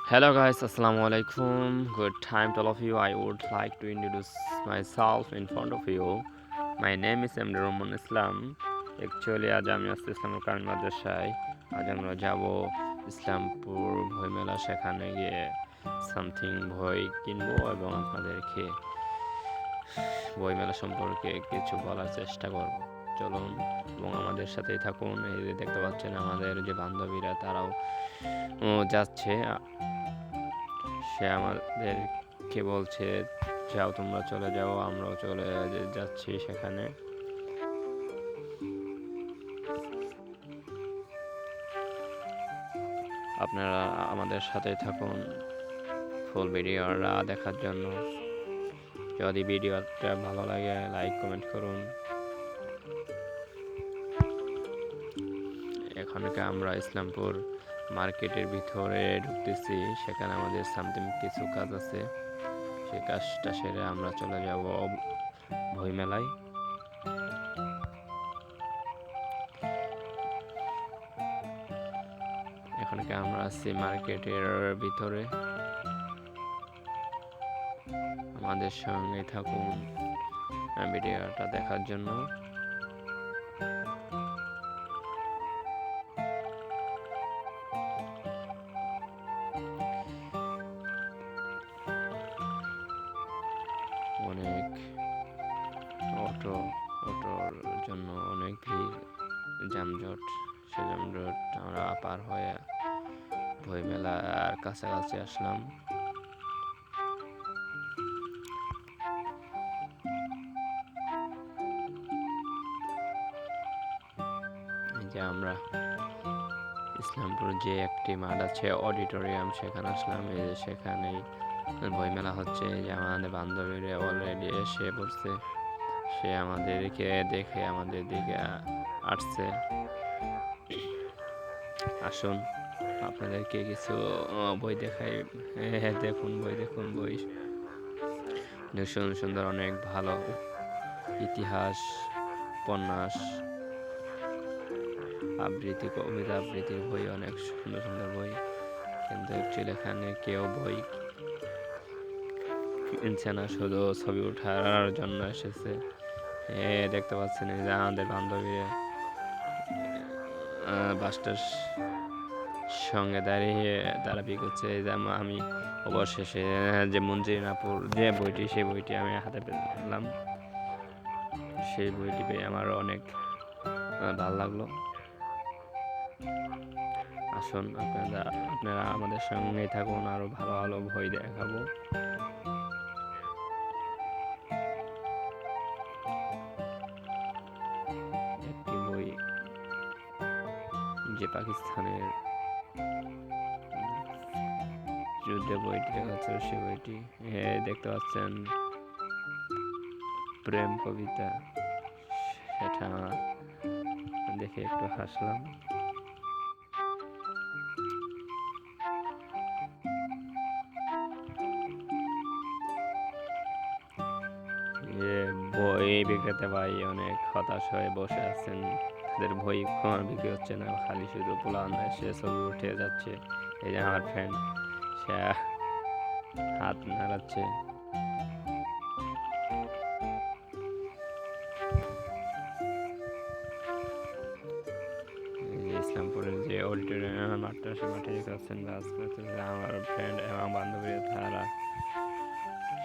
Hello guys, assalamu alaikum. Good time to all of you. I would like to introduce myself in front of you. My name is Emre Roman Islam. Actually আজ আমি আসছি ইসলামপুর কামিল মাদ্রাসায়। আজ আমরা যাব ইসলামপুর বই মেলা, সেখানে গিয়ে সামথিং বই কিনবো এবং আপনাদেরকে বই মেলা সম্পর্কে কিছু বলার চেষ্টা করব। চলুন এবং আমাদের সাথেই থাকুন। এই যে দেখতে পাচ্ছেন আমাদের যে বান্ধবীরা, তারাও যাচ্ছে। সে আমাদেরকে বলছে, যাও তোমরা চলে যাও, আমরাও চলে যাচ্ছি সেখানে। আপনারা আমাদের সাথে থাকুন ফুল ভিডিওটা দেখার জন্য। যদি ভিডিওটা ভালো লাগে লাইক কমেন্ট করুন। এখানকে আমরা ইসলামপুর মার্কেটের ভিতরে ঢুকতেছি, সেখানে আমাদের সামথিং কিছু কাজ আছে। সেই কাজটা সেরে আমরা চলে যাব বই মেলায়। এখানকে আমরা আছি মার্কেটের ভিতরে। আমাদের সঙ্গে থাকুন ভিডিওটা দেখার জন্য। অনেক অটোর জন্য অনেক ভিড়, যানজট। সে যানজট আমরা পার হয়ে বই মেলার কাছাকাছি আসলাম। যে আমরা ইসলামপুর যে একটি মাঠ আছে অডিটোরিয়াম, সেখানে আসলাম। এই যে সেখানেই বই মেলা হচ্ছে। এই যে আমাদের বান্ধবীরা অলরেডি এসে পড়ছে, সে আমাদেরকে দেখে আমাদের দিকে আসছে। আসুন আপনাদেরকে কিছু বই দেখাই। দেখুন বই সুন্দর সুন্দর, অনেক ভালো ইতিহাস, উপন্যাস, আবৃত্তি, কবিতা আবৃত্তির বই, অনেক সুন্দর সুন্দর বই। কিন্তু অ্যাকচুয়ালি এখানে কেউ বই কিনছে না, শুধু ছবি ওঠার জন্য এসেছে। দেখতে পাচ্ছেন যে আমাদের বান্ধবীরা বাসটার সঙ্গে দাঁড়িয়ে তারাপি করছে। যে আমি অবশেষে যে মঞ্জিনাপুর যে বইটি, সেই বইটি আমি হাতে পেলাম। সেই বইটি পেয়ে আমার অনেক ভালো লাগলো। আসুন আপনারা আমাদের সঙ্গে থাকুন, আরো ভালো ভালো বই দেখাবো। একটি বই যে পাকিস্তানের যুদ্ধে বইটি দেখাচ্ছে, সেই বইটি দেখতে পাচ্ছেন, প্রেম কবিতা। সেটা দেখে একটু হাসলাম। বই বিক্রেতা ভাই অনেক হতাশ হয়ে বসে আছেন। তাদের বই বিক্রি হচ্ছে না, খালি শুধু পোলান এসে ছবি উঠে যাচ্ছে। এই যে আমার ফ্রেন্ড, সে হাত নাড়াচ্ছে। ইসলামপুরের যে অডিটোরিয়াম মাঠটা, সে মাঠে দেখতে পাচ্ছেন আমার ফ্রেন্ড এবং বান্ধবীরা, তারা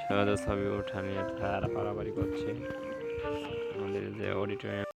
সহজে ছবি ওঠা নিয়ে তারা পারাপারি করছে। আমাদের যে অডিটোরিয়াম